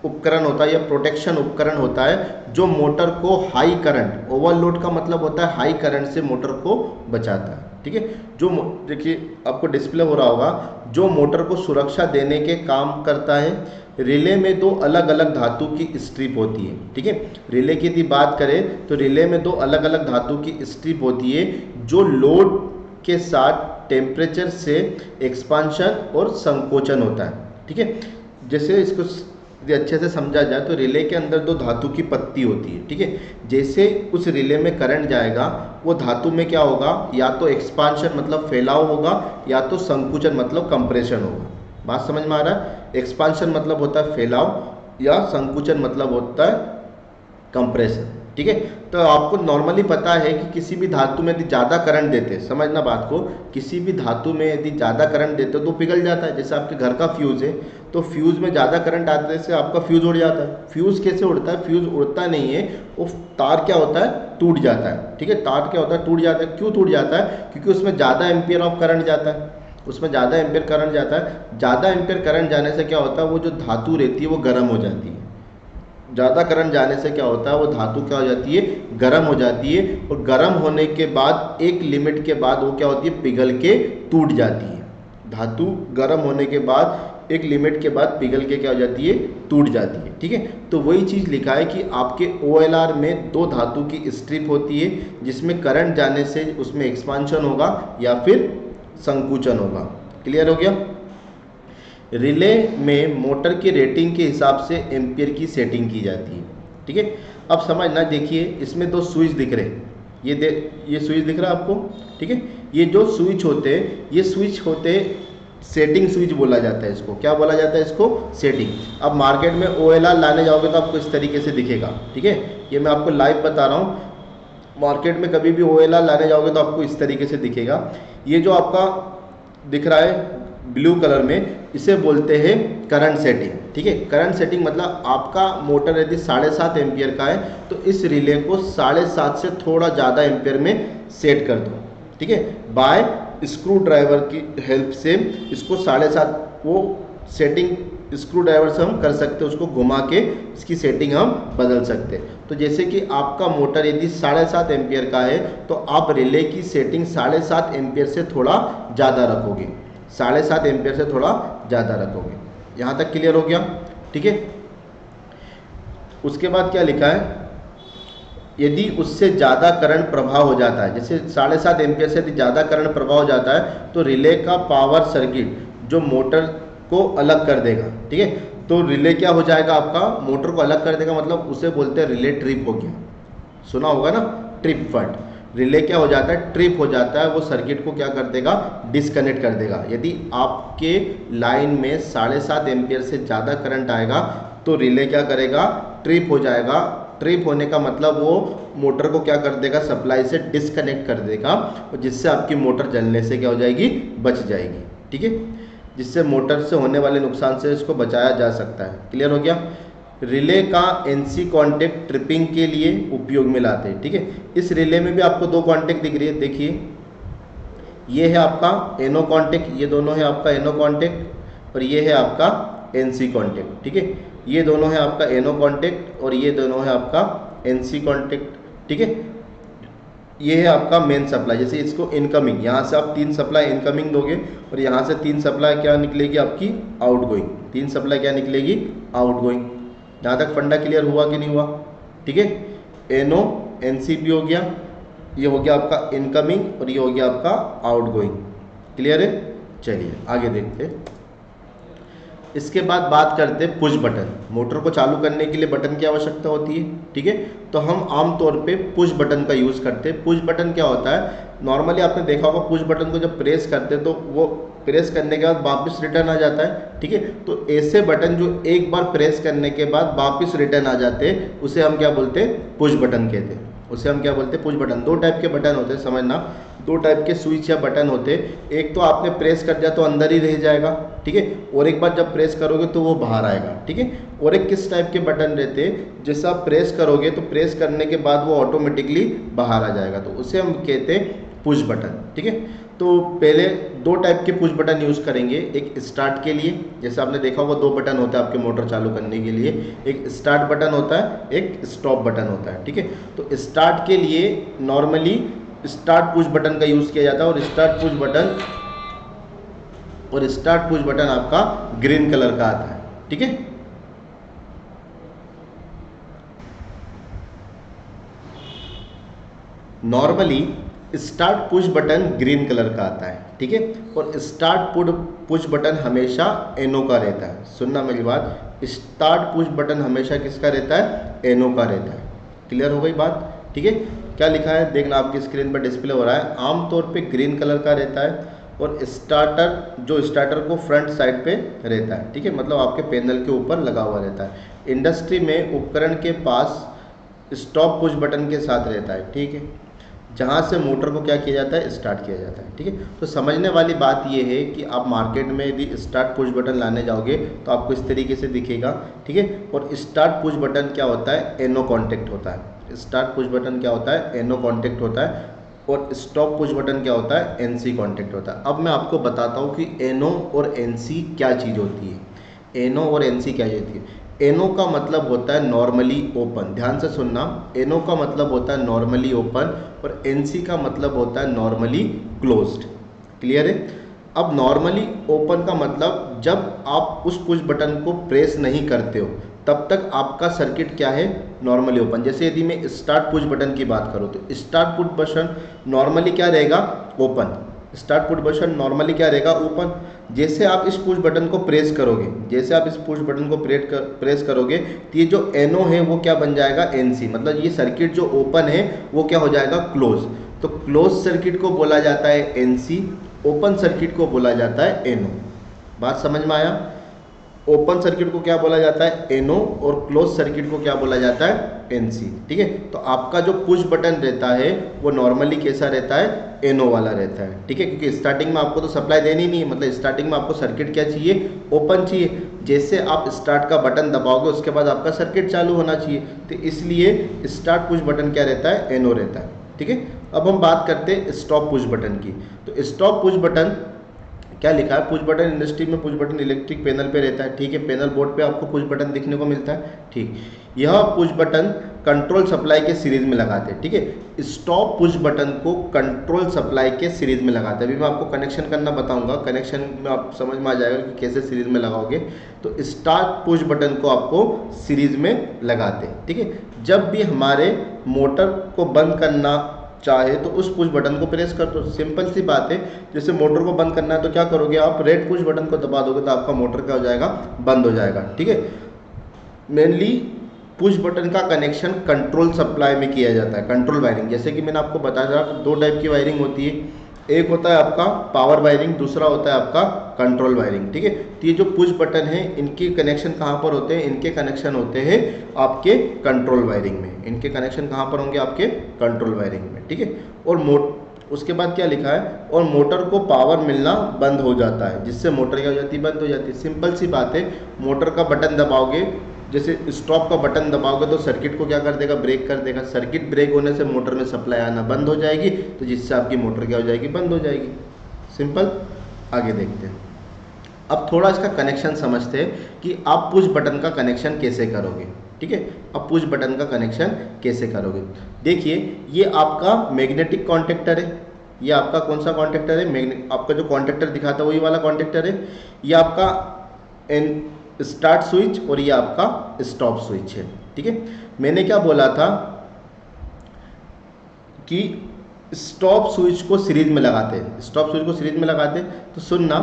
उपकरण होता है या प्रोटेक्शन उपकरण होता है जो मोटर को हाई करंट, ओवरलोड का मतलब होता है हाई करंट से मोटर को बचाता है। ठीक है, जो देखिए आपको डिस्प्ले हो रहा होगा, जो मोटर को सुरक्षा देने के काम करता है। रिले में दो अलग अलग धातु की स्ट्रिप होती है। ठीक है, रिले की यदि बात करें तो रिले में दो अलग अलग धातु की स्ट्रिप होती है जो लोड के साथ टेम्परेचर से एक्सपांशन और संकोचन होता है। ठीक है, जैसे इसको अच्छे से समझा जाए तो रिले के अंदर दो धातु की पत्ती होती है। ठीक है, जैसे उस रिले में करंट जाएगा वो धातु में क्या होगा, या तो एक्सपांशन मतलब फैलाव होगा या तो संकुचन मतलब कंप्रेशन होगा। बात समझ में आ रहा है? एक्सपांशन मतलब होता है फैलाव या संकुचन मतलब होता है कंप्रेशन। ठीक है, तो आपको नॉर्मली पता है कि किसी भी धातु में यदि ज़्यादा करंट देते, समझना बात को, किसी भी धातु में यदि ज़्यादा करंट देते तो पिघल जाता है। जैसे आपके घर का फ्यूज़ है तो फ्यूज़ में ज़्यादा करंट आने से आपका फ्यूज़ उड़ जाता है। फ्यूज़ कैसे उड़ता है? फ्यूज़ उड़ता नहीं है, वो तार क्या होता है, टूट जाता है। ठीक है, तार क्या होता है, टूट जाता है। क्यों टूट जाता है? क्योंकि उसमें ज़्यादा एम्पियर ऑफ करंट जाता है, उसमें ज़्यादा एम्पियर करंट जाता है। ज़्यादा एम्पियर करंट जाने से क्या होता है, वो जो धातु रहती है वो गर्म हो जाती है। ज़्यादा करंट जाने से क्या होता है, वो धातु क्या हो जाती है, गर्म हो जाती है। और गर्म होने के बाद एक लिमिट के बाद वो क्या होती है, पिघल के टूट जाती है। धातु गर्म होने के बाद एक लिमिट के बाद पिघल के क्या हो जाती है, टूट जाती है। ठीक है, तो वही चीज़ लिखा है कि आपके OLR में दो धातु की स्ट्रिप होती है जिसमें करंट जाने से उसमें एक्सपांशन होगा या फिर संकुचन होगा। क्लियर हो गया? रिले में मोटर की रेटिंग के हिसाब से एम्पियर की सेटिंग की जाती है। ठीक है, अब समझना, देखिए इसमें दो स्विच दिख रहे हैं, ये स्विच दिख रहा है आपको। ठीक है, ये जो स्विच होते हैं, ये स्विच होते सेटिंग स्विच बोला जाता है। इसको क्या बोला जाता है? इसको सेटिंग। अब मार्केट में OLR लाने जाओगे तो आपको इस तरीके से दिखेगा। ठीक है, ये मैं आपको लाइव बता रहा हूँ। मार्केट में कभी भी OLR लाने जाओगे तो आपको इस तरीके से दिखेगा। ये जो आपका दिख रहा है ब्लू कलर में, इसे बोलते हैं करंट सेटिंग। ठीक है, करंट सेटिंग मतलब आपका मोटर यदि 7.5 एम्पियर का है तो इस रिले को 7.5 से थोड़ा ज़्यादा एम्पियर में सेट कर दो। ठीक है, बाय स्क्रू ड्राइवर की हेल्प से इसको 7.5 वो सेटिंग स्क्रू ड्राइवर से हम कर सकते हैं, उसको घुमा के इसकी सेटिंग हम बदल सकते हैं। तो जैसे कि आपका मोटर यदि 7.5 एम्पियर का है तो आप रिले की सेटिंग 7.5 एम्पियर से थोड़ा ज़्यादा रखोगे, 7.5 एम्पियर से थोड़ा ज़्यादा रखोगे। यहाँ तक क्लियर हो गया? ठीक है, उसके बाद क्या लिखा है, यदि उससे ज़्यादा करंट प्रवाह हो जाता है, जैसे 7.5 एम्पियर से यदि ज़्यादा करंट प्रवाह हो जाता है तो रिले का पावर सर्किट जो मोटर को अलग कर देगा। ठीक है, तो रिले क्या हो जाएगा, आपका मोटर को अलग कर देगा, मतलब उसे बोलते हैं रिले ट्रिप हो गया। सुना होगा ना, ट्रिप फॉल्ट। रिले क्या हो जाता है, ट्रिप हो जाता है, वो सर्किट को क्या कर देगा, डिस्कनेक्ट कर देगा। यदि आपके लाइन में 7.5 एम्पियर से ज़्यादा करंट आएगा तो रिले क्या करेगा, ट्रिप हो जाएगा। ट्रिप होने का मतलब वो मोटर को क्या कर देगा, सप्लाई से डिस्कनेक्ट कर देगा, और जिससे आपकी मोटर जलने से क्या हो जाएगी, बच जाएगी। ठीक है, जिससे मोटर से होने वाले नुकसान से इसको बचाया जा सकता है। क्लियर हो गया? रिले का NC कॉन्टेक्ट ट्रिपिंग के लिए उपयोग में लाते हैं। ठीक है, इस रिले में भी आपको दो कॉन्टेक्ट दिख रही है, देखिए ये है आपका NO कॉन्टेक्ट, ये दोनों है आपका NO कॉन्टेक्ट, और ये है आपका NC कॉन्टेक्ट। ठीक है, ये दोनों है आपका NO कॉन्टेक्ट और ये दोनों है आपका NC कॉन्टेक्ट। ठीक है, ये है आपका मेन सप्लाई, जैसे इसको इनकमिंग, यहाँ से आप 3 सप्लाई इनकमिंग दोगे और यहाँ से 3 सप्लाई क्या निकलेगी आपकी, आउटगोइंग। 3 सप्लाई क्या निकलेगी, आउटगोइंग। यहाँ तक फंडा क्लियर हुआ कि नहीं हुआ? ठीक है, NO NC भी हो गया, ये हो गया आपका इनकमिंग और ये हो गया आपका आउटगोइंग। क्लियर है? चलिए आगे देखते हैं। इसके बाद बात करते हैं पुश बटन। मोटर को चालू करने के लिए बटन की आवश्यकता होती है। ठीक है, तो हम आमतौर पे पुश बटन का यूज़ करते हैं। पुश बटन क्या होता है, नॉर्मली आपने देखा होगा पुश बटन को जब प्रेस करते हैं तो वो प्रेस करने के बाद वापस रिटर्न आ जाता है। ठीक है, तो ऐसे बटन जो एक बार प्रेस करने के बाद वापस रिटर्न आ जाते हैं उसे हम क्या बोलते हैं, पुश बटन कहते हैं। उसे हम क्या बोलते हैं, पुश बटन। 2 टाइप के बटन होते हैं, समझना, 2 टाइप के स्विच या बटन होते हैं। एक तो आपने प्रेस कर दिया तो अंदर ही रह जाएगा। ठीक है, और एक बार जब प्रेस करोगे तो वो बाहर आएगा। ठीक है, और एक किस टाइप के बटन रहते हैं, जैसे आप प्रेस करोगे तो प्रेस करने के बाद वो ऑटोमेटिकली बाहर आ जाएगा, तो उसे हम कहते हैं पुश बटन। ठीक है, तो पहले दो टाइप के पुश बटन यूज़ करेंगे, एक स्टार्ट के लिए, जैसे आपने देखा होगा दो बटन होता है आपके मोटर चालू करने के लिए, एक स्टार्ट बटन होता है, एक स्टॉप बटन होता है, ठीक है। तो स्टार्ट के लिए नॉर्मली स्टार्ट पुश बटन का यूज़ किया जाता है, और स्टार्ट पुश बटन आपका ग्रीन कलर का आता है, ठीक है। Normally start push button green colour का आता है, ठीक है, और स्टार्ट पुश बटन हमेशा एनो का रहता है। सुनना मेरी बात, स्टार्ट पुश बटन हमेशा किसका रहता है? एनो का रहता है। क्लियर हो गई बात? ठीक है। क्या लिखा है देखना, आपकी स्क्रीन पर डिस्प्ले हो रहा है। आमतौर पे ग्रीन कलर का रहता है और स्टार्टर को फ्रंट साइड पे रहता है, ठीक है, मतलब आपके पैनल के ऊपर लगा हुआ रहता है। इंडस्ट्री में उपकरण के पास स्टॉप पुश बटन के साथ रहता है, ठीक है, जहाँ से मोटर को क्या किया जाता है? स्टार्ट किया जाता है, ठीक है। तो समझने वाली बात ये है कि आप मार्केट में यदि स्टार्ट पुश बटन लाने जाओगे तो आपको इस तरीके से दिखेगा, ठीक है। और स्टार्ट पुश बटन क्या होता है? एनो कॉन्टेक्ट होता है। स्टार्ट पुश बटन क्या होता है? एनो कॉन्टेक्ट होता है। और स्टॉप पुश बटन क्या होता है? एनसी कॉन्टेक्ट होता है। अब मैं आपको बताता हूँ कि एनो और एनसी क्या चीज़ होती है। एनो और एनसी क्या चीज़ होती है? एनो का मतलब होता है नॉर्मली ओपन, ध्यान से सुनना। एनो का मतलब होता है नॉर्मली ओपन और एनसी का मतलब होता है नॉर्मली क्लोज्ड। क्लियर है? अब नॉर्मली ओपन का मतलब जब आप उस पुश बटन को प्रेस नहीं करते हो तब तक आपका सर्किट क्या है? Normally open. जैसे यदि मैं स्टार्ट पुश बटन की बात करूँ तो स्टार्ट पुश बटन नॉर्मली क्या रहेगा? Open. Start push button normally क्या रहेगा? ओपन। जैसे आप इस पुश बटन को प्रेस करोगे, प्रेस करोगे तो ये जो एनो है वो क्या बन जाएगा? एनसी। मतलब ये सर्किट जो ओपन है वो क्या हो जाएगा? क्लोज। तो क्लोज सर्किट को बोला जाता है एनसी, ओपन सर्किट को बोला जाता है एनो। बात समझ में आया? ओपन सर्किट को क्या बोला जाता है? एनो, और क्लोज सर्किट को क्या बोला जाता है? एनसी, ठीक है। तो आपका जो पुश बटन रहता है वो नॉर्मली कैसा रहता है? एनो वाला रहता है, ठीक है, क्योंकि स्टार्टिंग में आपको तो सप्लाई देनी नहीं है, मतलब स्टार्टिंग में आपको सर्किट क्या चाहिए? ओपन चाहिए। जैसे आप स्टार्ट का बटन दबाओगे उसके बाद आपका सर्किट चालू होना चाहिए, तो इसलिए स्टार्ट पुश बटन क्या रहता है? एनो रहता है, ठीक है। अब हम बात करते हैं स्टॉप पुश बटन की। तो स्टॉप पुश बटन क्या लिखा है? पुश बटन इंडस्ट्री में पुश बटन इलेक्ट्रिक पैनल पे रहता है, ठीक है, पैनल बोर्ड पे आपको पुश बटन दिखने को मिलता है, ठीक। यह पुश बटन कंट्रोल सप्लाई के सीरीज में लगाते हैं, ठीक है। स्टॉप पुश बटन को कंट्रोल सप्लाई के सीरीज में लगाते हैं। अभी मैं आपको कनेक्शन करना बताऊंगा, कनेक्शन में आप समझ में आ जाएगा कि कैसे सीरीज में लगाओगे। तो स्टार्ट पुश बटन को आपको सीरीज में लगाते हैं, ठीक है। जब भी हमारे मोटर को बंद करना चाहे तो उस पुश बटन को प्रेस कर दो। सिंपल सी बात है। जैसे मोटर को बंद करना है तो क्या करोगे? आप रेड पुश बटन को दबा दोगे तो आपका मोटर क्या हो जाएगा? बंद हो जाएगा, ठीक है। मेनली पुश बटन का कनेक्शन कंट्रोल सप्लाई में किया जाता है, कंट्रोल वायरिंग। जैसे कि मैंने आपको बताया था दो टाइप की वायरिंग होती है, एक होता है आपका पावर वायरिंग, दूसरा होता है आपका कंट्रोल वायरिंग, ठीक है। तो ये जो पुश बटन है इनके कनेक्शन कहाँ पर होते हैं? इनके कनेक्शन होते हैं आपके कंट्रोल वायरिंग में। इनके कनेक्शन कहाँ पर होंगे? आपके कंट्रोल वायरिंग में, ठीक है। और उसके बाद क्या लिखा है? और मोटर को पावर मिलना बंद हो जाता है, जिससे मोटर क्या हो जाती है? बंद हो जाती है। सिंपल सी बात है। मोटर का बटन दबाओगे, जैसे स्टॉप का बटन दबाओगे तो सर्किट को क्या कर देगा? ब्रेक कर देगा। सर्किट ब्रेक होने से मोटर में सप्लाई आना बंद हो जाएगी, तो जिससे आपकी मोटर क्या हो जाएगी? बंद हो जाएगी। सिंपल। आगे देखते हैं। अब थोड़ा इसका कनेक्शन समझते हैं कि आप पुश बटन का कनेक्शन कैसे करोगे, ठीक है। अब पुश बटन का कनेक्शन कैसे करोगे? देखिए, ये आपका मैग्नेटिक कॉन्टेक्टर है। ये आपका कौन सा कॉन्टेक्टर है? आपका जो कॉन्टेक्टर दिखाता है वही वाला कॉन्टेक्टर है। ये आपका स्टार्ट स्विच और ये आपका स्टॉप स्विच है, ठीक है। मैंने क्या बोला था कि स्टॉप स्विच को सीरीज में लगाते हैं। स्टॉप स्विच को सीरीज में लगाते हैं तो सुनना,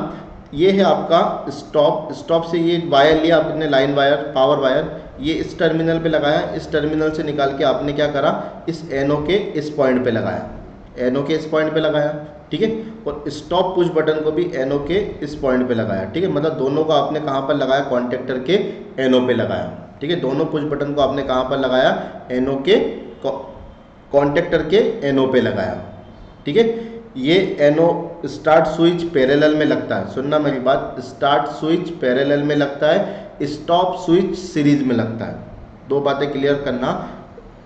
ये है आपका स्टॉप से ये वायर लिया आपने, लाइन वायर, पावर वायर, ये इस टर्मिनल पे लगाया। इस टर्मिनल से निकाल के आपने क्या करा? इस एनो के इस पॉइंट पे लगाया, एनो के इस पॉइंट पे लगाया, ठीक है। और स्टॉप पुश बटन को भी एनो के इस पॉइंट पे लगाया, ठीक है। मतलब दोनों को आपने कहाँ पर लगाया? कॉन्टेक्टर के एनो पे लगाया, ठीक है। दोनों पुश बटन को आपने कहाँ पर लगाया? एनो के कॉन्टेक्टर के एनो पे लगाया, ठीक है। ये एनो स्टार्ट स्विच पैरेलल में लगता है। सुनना मेरी बात, स्टार्ट स्विच पैरेलल में लगता है, स्टॉप स्विच सीरीज में लगता है। दो बातें क्लियर करना।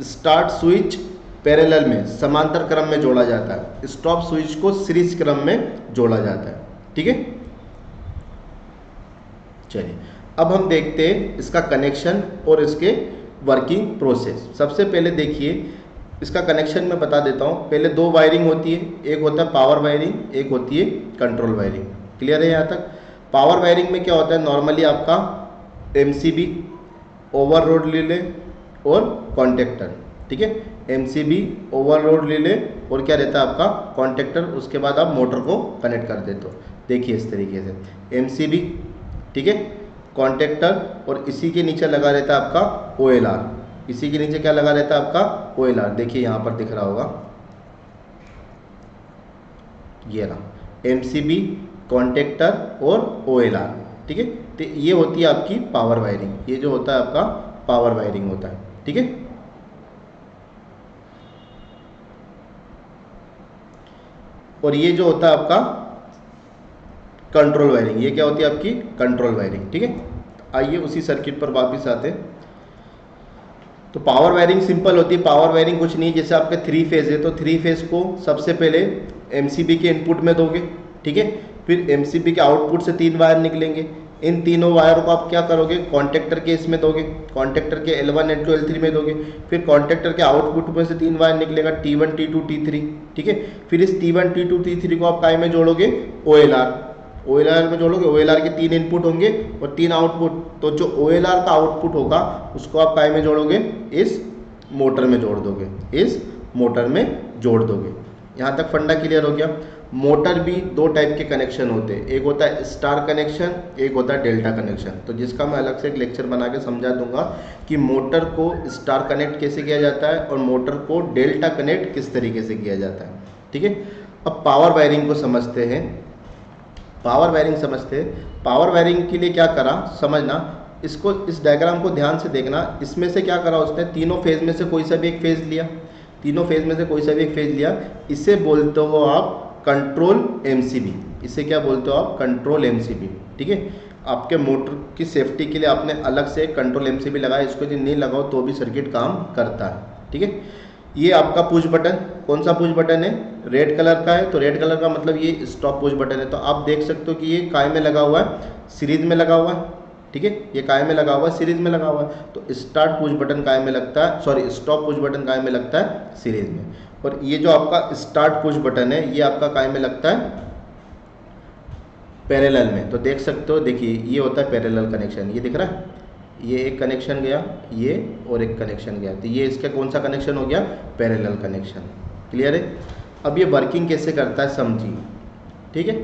स्टार्ट स्विच पैरेलल में समांतर क्रम में जोड़ा जाता है, स्टॉप स्विच को सीरीज क्रम में जोड़ा जाता है। ठीक है, चलिए अब हम देखते हैं इसका कनेक्शन और इसके वर्किंग प्रोसेस। सबसे पहले देखिए इसका कनेक्शन मैं बता देता हूँ। पहले दो वायरिंग होती है, एक होता है पावर वायरिंग, एक होती है कंट्रोल वायरिंग। क्लियर है यहाँ तक? पावर वायरिंग में क्या होता है, नॉर्मली आपका एमसीबी, ओवरलोड रिले और कॉन्टेक्टर। ठीक है, एमसीबी, ओवरलोड रिले और क्या रहता है आपका कॉन्टेक्टर। उसके बाद आप मोटर को कनेक्ट कर देते हो। देखिए इस तरीके से एमसीबी, ठीक है, कॉन्टेक्टर और इसी के नीचे लगा रहता है आपका ओएलआर। इसी के नीचे क्या लगा रहता है आपका ओएलआर। देखिए यहाँ पर दिख रहा होगा, ये रहा एमसीबी, कॉन्टेक्टर और ओएलआर। ठीक है, तो ये होती है आपकी पावर वायरिंग। ये जो होता है आपका पावर वायरिंग होता है। ठीक है, और ये जो होता है आपका कंट्रोल वायरिंग, ये क्या होती है आपकी कंट्रोल वायरिंग। ठीक है, आइए उसी सर्किट पर वापस आते हैं। तो पावर वायरिंग सिंपल होती है। पावर वायरिंग कुछ नहीं, जैसे आपके 3 फेज है तो 3 फेज को सबसे पहले एमसीबी के इनपुट में दोगे। ठीक है, फिर एमसीबी के आउटपुट से 3 वायर निकलेंगे। इन तीनों वायर को आप क्या करोगे, कॉन्टेक्टर के इसमें दोगे, कॉन्टेक्टर के L1, L2, L3 में दोगे। फिर कॉन्टेक्टर के आउटपुट में से 3 वायर निकलेगा, T1, T2, T3। ठीक है, फिर इस T1, T2, T3 को आप काय में जोड़ोगे, OLR। OLR में जोड़ोगे, OLR के 3 इनपुट होंगे और 3 आउटपुट। तो जो OLR का आउटपुट होगा उसको आप काय में जोड़ोगे, इस मोटर में जोड़ दोगे, इस मोटर में जोड़ दोगे। यहाँ तक फंडा क्लियर हो गया। मोटर भी 2 टाइप के कनेक्शन होते हैं, एक होता है स्टार कनेक्शन, एक होता है डेल्टा कनेक्शन। तो जिसका मैं अलग से एक लेक्चर बना के समझा दूंगा कि मोटर को स्टार कनेक्ट कैसे किया जाता है और मोटर को डेल्टा कनेक्ट किस तरीके से किया जाता है। ठीक है, अब पावर वायरिंग को समझते हैं। पावर वायरिंग समझते हैं। पावर वायरिंग के लिए क्या करा समझना, इसको इस डायग्राम को ध्यान से देखना। इसमें से क्या करा उसने, तीनों फेज में से कोई सा भी एक फेज लिया, तीनों फेज में से कोई सा भी एक फेज लिया। इसे बोलते हो आप कंट्रोल एमसीबी। इसे क्या बोलते हो आप, कंट्रोल एमसीबी। ठीक है, आपके मोटर की सेफ्टी के लिए आपने अलग से कंट्रोल एमसीबी लगाया, इसको यदि नहीं लगाओ तो भी सर्किट काम करता है। ठीक है, ये आपका पुश बटन, कौन सा पुश बटन है, रेड कलर का है। तो रेड कलर का मतलब ये स्टॉप पुश बटन है। तो आप देख सकते हो कि ये काय में लगा हुआ है, सीरीज में लगा हुआ है। ठीक है, ये काय में लगा हुआ है, सीरीज में लगा हुआ है। तो स्टार्ट पुश बटन काय में लगता है, सॉरी स्टॉप पुश बटन काय में लगता है, सीरीज में। और ये जो आपका स्टार्ट पुश बटन है ये आपका काय में लगता है, पैरेलल में। तो देख सकते हो, देखिए ये होता है पैरेलल कनेक्शन। ये दिख रहा है, ये एक कनेक्शन गया, ये और एक कनेक्शन गया। तो ये इसका कौन सा कनेक्शन हो गया, पैरेलल कनेक्शन। क्लियर है? अब ये वर्किंग कैसे करता है समझिए। ठीक है,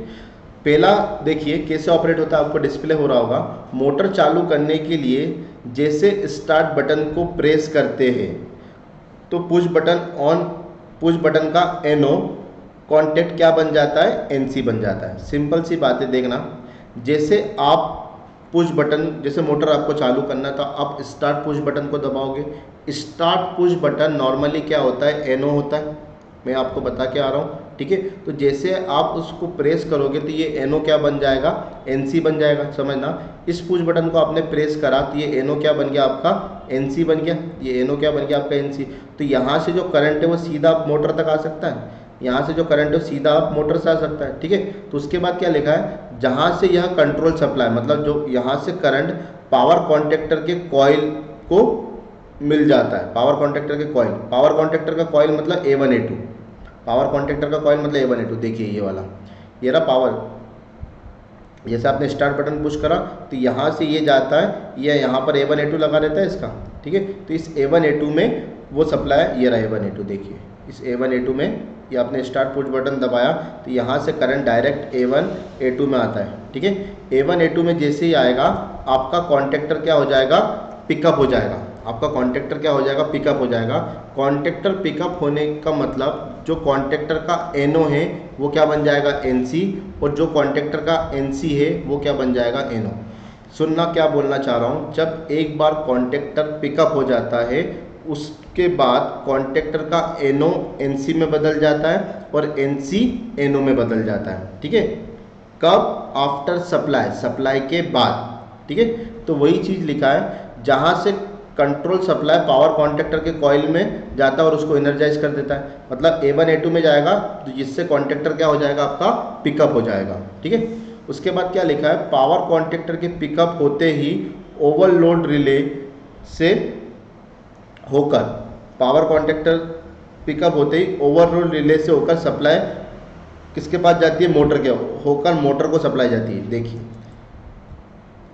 पहला देखिए कैसे ऑपरेट होता है, आपको डिस्प्ले हो रहा होगा। मोटर चालू करने के लिए जैसे स्टार्ट बटन को प्रेस करते हैं तो push button on, push button का NO कॉन्टेक्ट क्या बन जाता है, NC बन जाता है। सिंपल सी बात है, देखना जैसे आप पुश बटन, जैसे मोटर आपको चालू करना था, आप स्टार्ट पुश बटन को दबाओगे। स्टार्ट पुश बटन नॉर्मली क्या होता है, NO होता है। मैं आपको बता के आ रहा हूँ। ठीक है, तो जैसे आप उसको प्रेस करोगे तो ये NO क्या बन जाएगा, NC बन जाएगा। समझना, इस पुश बटन को आपने प्रेस करा तो ये NO क्या बन गया आपका, NC बन गया। ये NO क्या बन गया आपका, NC। तो यहाँ से जो करंट है वो सीधा मोटर तक आ सकता है, यहाँ से जो करंट है वो सीधा आप मोटर से आ सकता है। ठीक है, तो उसके बाद क्या लिखा है, जहाँ से यह कंट्रोल सप्लाई, मतलब जो यहाँ से करंट पावर कॉन्टेक्टर के कॉइल को मिल जाता है। पावर कॉन्टेक्टर के कॉइल, पावर कॉन्टेक्टर का कॉइल मतलब A1 A2, पावर कॉन्टेक्टर का कॉइल मतलब A1 A2। देखिए ये वाला, ये रहा पावर। जैसे आपने स्टार्ट बटन पुश करा तो यहाँ से ये जाता है, ये यहाँ पर A1 A2 लगा रहता है इसका। ठीक है, तो इस A1 A2 में वो सप्लाई, ये रहा A1 A2। देखिए इस A1 A2 में ये आपने स्टार्ट पुश बटन दबाया तो यहाँ से करंट डायरेक्ट A1 A2 में आता है। ठीक है, A1 A2 में जैसे ही आएगा आपका कॉन्टेक्टर क्या हो जाएगा, पिकअप हो जाएगा। आपका कॉन्टेक्टर क्या हो जाएगा, पिकअप हो जाएगा। कॉन्टेक्टर पिकअप होने का मतलब जो कॉन्टेक्टर का NO है वो क्या बन जाएगा, NC, और जो कॉन्टेक्टर का NC है वो क्या बन जाएगा, NO। सुनना क्या बोलना चाह रहा हूँ, जब एक बार कॉन्टेक्टर पिकअप हो जाता है उसके बाद कॉन्टेक्टर का NO NC में बदल जाता है और NC NO में बदल जाता है। ठीक है, कब, आफ्टर सप्लाई, सप्लाई के बाद। ठीक है, तो वही चीज़ लिखा है, जहाँ से कंट्रोल सप्लाई पावर कॉन्टेक्टर के कॉइल में जाता है और उसको एनर्जाइज कर देता है। मतलब A1 A2 में जाएगा तो जिससे कॉन्टेक्टर क्या हो जाएगा, आपका पिकअप हो जाएगा। ठीक है, उसके बाद क्या लिखा है, पावर कॉन्टेक्टर के पिकअप होते ही ओवरलोड रिले से होकर, पावर कॉन्टेक्टर पिकअप होते ही ओवरलोड रिले से होकर सप्लाई किसके पास जाती है, मोटर के होकर मोटर को सप्लाई जाती है। देखिए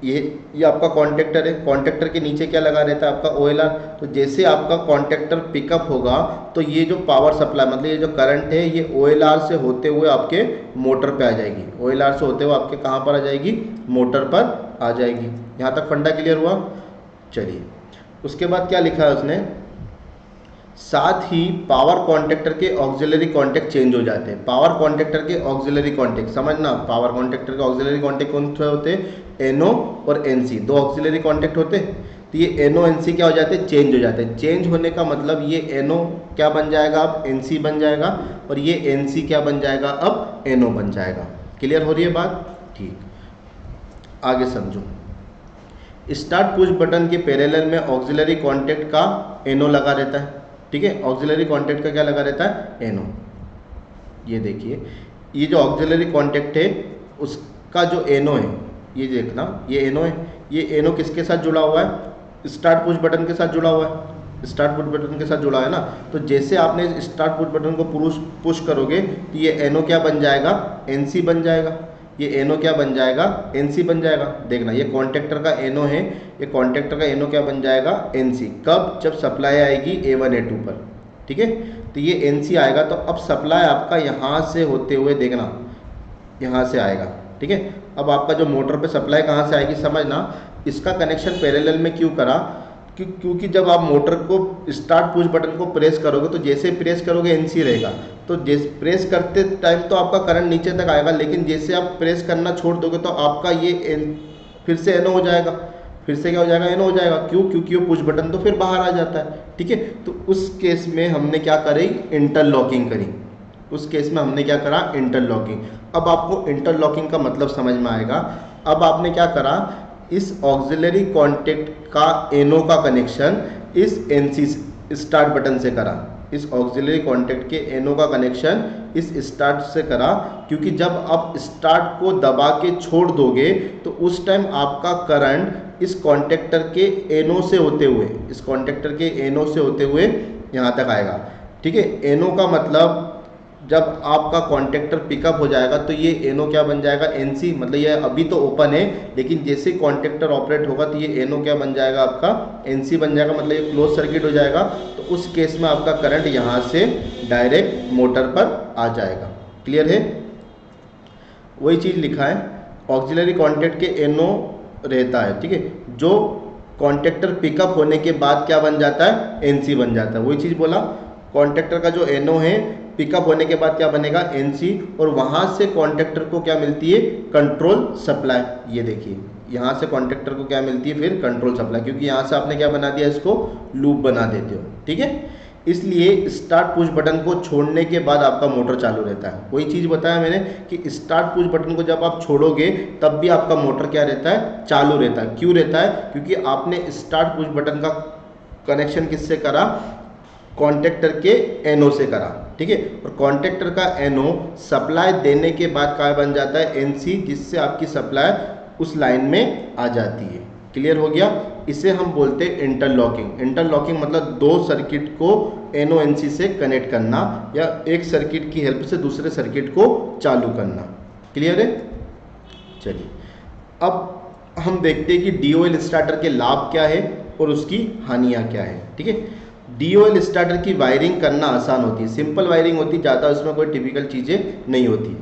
ये आपका कॉन्टेक्टर है, कॉन्टेक्टर के नीचे क्या लगा रहता है, आपका OLR। तो जैसे आपका कॉन्टेक्टर पिकअप होगा तो ये जो पावर सप्लाई मतलब ये जो करंट है ये OLR से होते हुए आपके मोटर पे आ जाएगी। OLR से होते हुए आपके कहाँ पर आ जाएगी, मोटर पर आ जाएगी। यहाँ तक फंडा क्लियर हुआ। चलिए उसके बाद क्या लिखा है उसने, साथ ही पावर कॉन्टेक्टर के ऑक्सिलरी कॉन्टेक्ट चेंज हो जाते हैं। पावर कॉन्टेक्टर के ऑक्सिलरी कॉन्टेक्ट समझना, पावर कॉन्टेक्टर के ऑक्सिलरी कॉन्टेक्ट कौन से होते हैं, NO और NC, दो ऑक्सिलरी कॉन्टेक्ट होते हैं। तो ये NO NC क्या हो जाते हैं, चेंज हो जाते हैं। चेंज होने का मतलब ये NO क्या बन जाएगा, अब NC बन जाएगा, और ये NC क्या बन जाएगा, अब NO बन जाएगा। क्लियर हो रही है बात, ठीक। आगे समझो, स्टार्ट पुश बटन के पैरेलल में ऑक्सिलरी कॉन्टेक्ट का NO लगा रहता है। ठीक है, ऑक्सिलरी कॉन्टेक्ट का क्या लगा रहता है, NO। ये देखिए ये जो ऑक्सिलरी कॉन्टेक्ट है उसका जो NO है, ये देखना ये NO है, ये NO किसके साथ जुड़ा हुआ है, स्टार्ट पुश बटन के साथ जुड़ा हुआ है। स्टार्ट पुश बटन के साथ जुड़ा है ना, तो जैसे आपने स्टार्ट पुश बटन को पुश करोगे तो ये NO क्या बन जाएगा, NC बन जाएगा। ये NO क्या बन जाएगा, NC बन जाएगा। देखना ये कॉन्टेक्टर का NO है, ये कॉन्टेक्टर का NO क्या बन जाएगा, NC। कब, जब सप्लाई आएगी A1 A2 पर। ठीक है, तो ये NC आएगा, तो अब सप्लाई आपका यहाँ से होते हुए देखना यहाँ से आएगा। ठीक है, अब आपका जो मोटर पे सप्लाई कहाँ से आएगी, समझना। इसका कनेक्शन पैरेलल में क्यों करा, क्योंकि जब आप मोटर को स्टार्ट पुश बटन को प्रेस करोगे तो जैसे प्रेस करोगे NC रहेगा, तो जैसे प्रेस करते टाइम तो आपका करंट नीचे तक आएगा, लेकिन जैसे आप प्रेस करना छोड़ दोगे तो आपका ये फिर से NO हो जाएगा। फिर से क्या हो जाएगा, NO हो जाएगा। क्यों, क्योंकि वो पुश बटन तो फिर बाहर आ जाता है। ठीक है, तो उस केस में हमने क्या करी, इंटरलॉकिंग करी। उस केस में हमने क्या करा, इंटरलॉकिंग। अब आपको इंटरलॉकिंग का मतलब समझ में आएगा। अब आपने क्या करा, इस ऑक्सिलरी कॉन्टेक्ट का NO का कनेक्शन इस NC स्टार्ट बटन से करा। इस ऑक्सिलरी कॉन्टेक्ट के NO का कनेक्शन इस स्टार्ट से करा, क्योंकि जब आप स्टार्ट को दबा के छोड़ दोगे तो उस टाइम आपका करंट इस कॉन्टेक्टर के NO से होते हुए, इस कॉन्टेक्टर के NO से होते हुए यहाँ तक आएगा। ठीक है, NO का मतलब जब आपका कॉन्टेक्टर पिकअप हो जाएगा तो ये NO क्या बन जाएगा, NC। मतलब ये अभी तो ओपन है, लेकिन जैसे कॉन्टेक्टर ऑपरेट होगा तो ये NO क्या बन जाएगा, आपका NC बन जाएगा। मतलब ये क्लोज सर्किट हो जाएगा। तो उस केस में आपका करंट यहाँ से डायरेक्ट मोटर पर आ जाएगा। क्लियर है, वही चीज़ लिखा है, ऑक्सिलरी कॉन्टेक्ट के NO रहता है। ठीक है, जो कॉन्टेक्टर पिकअप होने के बाद क्या बन जाता है, NC बन जाता है। वही चीज़ बोला, कॉन्टेक्टर का जो NO है पिकअप होने के बाद क्या बनेगा, NC, और वहाँ से कॉन्टेक्टर को क्या मिलती है, कंट्रोल सप्लाई। ये देखिए यहाँ से कॉन्टेक्टर को क्या मिलती है, फिर कंट्रोल सप्लाई, क्योंकि यहाँ से आपने क्या बना दिया, इसको लूप बना देते हो। ठीक है, इसलिए स्टार्ट पुश बटन को छोड़ने के बाद आपका मोटर चालू रहता है। वही चीज़ बताया मैंने कि स्टार्ट पुश बटन को जब आप छोड़ोगे तब भी आपका मोटर क्या रहता है, चालू रहता है। क्यों रहता है, क्योंकि आपने स्टार्ट पुश बटन का कनेक्शन किससे करा, कॉन्टेक्टर के NO से करा। ठीक है, और कॉन्टेक्टर का NO सप्लाई देने के बाद क्या बन जाता है, NC, जिससे आपकी सप्लाई उस लाइन में आ जाती है। क्लियर हो गया, इसे हम बोलते हैं इंटरलॉकिंग। इंटरलॉकिंग मतलब दो सर्किट को NO NC से कनेक्ट करना, या एक सर्किट की हेल्प से दूसरे सर्किट को चालू करना। क्लियर है, चलिए अब हम देखते हैं कि DOL स्टार्टर के लाभ क्या है और उसकी हानियाँ क्या है। ठीक है, DOL स्टार्टर की वायरिंग करना आसान होती है, सिंपल वायरिंग होती है, ज़्यादा उसमें कोई टिपिकल चीज़ें नहीं होती।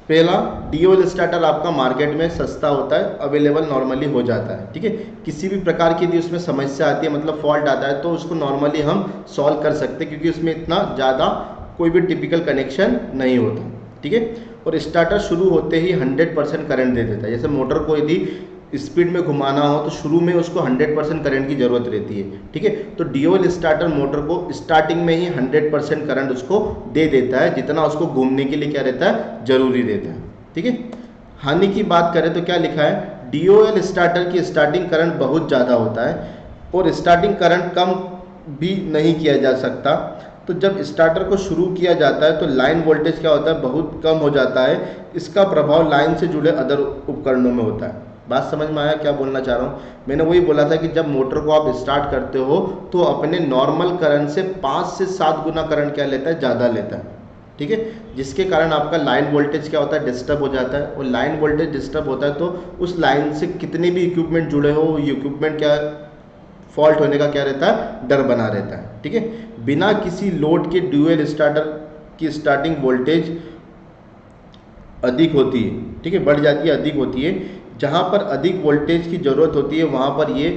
पहला, DOL स्टार्टर आपका मार्केट में सस्ता होता है, अवेलेबल नॉर्मली हो जाता है। ठीक है, किसी भी प्रकार की यदि उसमें समस्या आती है, मतलब फॉल्ट आता है, तो उसको नॉर्मली हम सॉल्व कर सकते हैं, क्योंकि उसमें इतना ज़्यादा कोई भी टिपिकल कनेक्शन नहीं होता। ठीक है, और स्टार्टर शुरू होते ही 100% करंट दे देता है। जैसे मोटर को यदि स्पीड में घुमाना हो तो शुरू में उसको 100% करंट की ज़रूरत रहती है। ठीक है, तो DOL स्टार्टर मोटर को स्टार्टिंग में ही 100% करंट उसको दे देता है, जितना उसको घूमने के लिए क्या रहता है, जरूरी रहता है। ठीक है, हानि की बात करें तो क्या लिखा है, DOL स्टार्टर की स्टार्टिंग करंट बहुत ज़्यादा होता है। और स्टार्टिंग करंट कम भी नहीं किया जा सकता। तो जब स्टार्टर को शुरू किया जाता है तो लाइन वोल्टेज क्या होता है, बहुत कम हो जाता है। इसका प्रभाव लाइन से जुड़े अदर उपकरणों में होता है। बात समझ में आया क्या बोलना चाह रहा हूँ? मैंने वही बोला था कि जब मोटर को आप स्टार्ट करते हो तो अपने नॉर्मल करंट से 5 से 7 गुना करंट क्या लेता है, ज़्यादा लेता है। ठीक है, जिसके कारण आपका लाइन वोल्टेज क्या होता है, डिस्टर्ब हो जाता है। और लाइन वोल्टेज डिस्टर्ब होता है तो उस लाइन से कितने भी इक्विपमेंट जुड़े हो, ये इक्विपमेंट क्या फॉल्ट होने का क्या रहता है, डर बना रहता है। ठीक है, बिना किसी लोड के ड्यूअल स्टार्टर की स्टार्टिंग वोल्टेज अधिक होती है। ठीक है, बढ़ जाती है, अधिक होती है। जहाँ पर अधिक वोल्टेज की ज़रूरत होती है वहाँ पर ये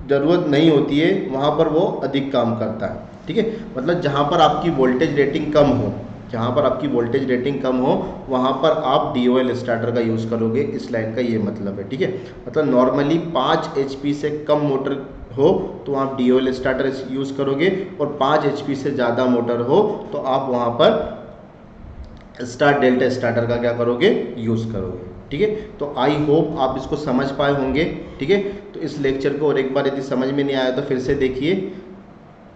ज़रूरत नहीं होती है, वहाँ पर वो अधिक काम करता है। ठीक है, मतलब जहाँ पर आपकी वोल्टेज रेटिंग कम हो, जहाँ पर आपकी वोल्टेज रेटिंग कम हो वहाँ पर आप DOL स्टार्टर का यूज़ करोगे। इस लाइन का ये मतलब है। ठीक है, मतलब नॉर्मली 5 HP से कम मोटर हो तो आप DOL स्टार्टर यूज़ करोगे, और 5 HP से ज़्यादा मोटर हो तो आप वहाँ पर स्टार डेल्टा स्टार्टर का क्या करोगे, यूज़ करोगे। ठीक है, तो आई होप आप इसको समझ पाए होंगे। ठीक है, तो इस लेक्चर को और एक बार यदि समझ में नहीं आया तो फिर से देखिए।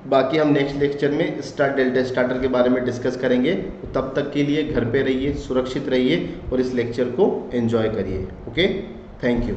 बाकी हम नेक्स्ट लेक्चर में स्टार डेल्टा स्टार्टर के बारे में डिस्कस करेंगे। तो तब तक के लिए घर पे रहिए, सुरक्षित रहिए और इस लेक्चर को एंजॉय करिए। Okay, thank you.